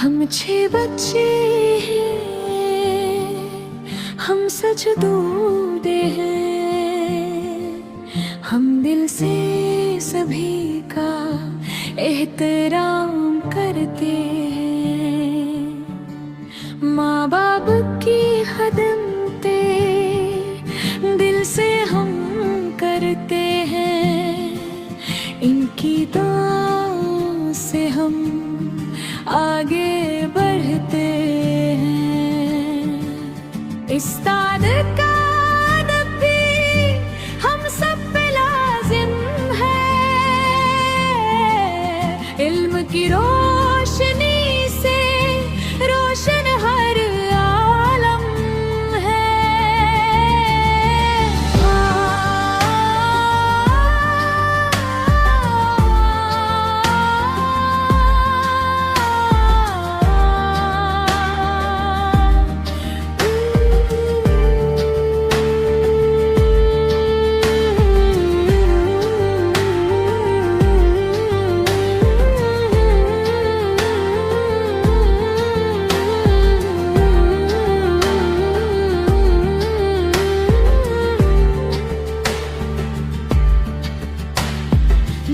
हम 6 बच्चे हैं, हम सच दूधे हैं, हम दिल से सभी का एहतराम करते हैं। माँ बाप की खिदमते दिल से हम करते हैं, इनकी दुआ से हम आगे बढ़ते हैं। उस्ताद का अदब भी हम सब पे लाजिम है, इल्म की रोशनी से रोशन हर आलम है।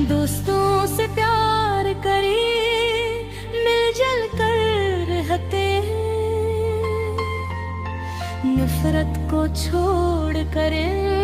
दोस्तों से प्यार करें, मिलजुल कर रहते हैं, नफरत को छोड़ करें,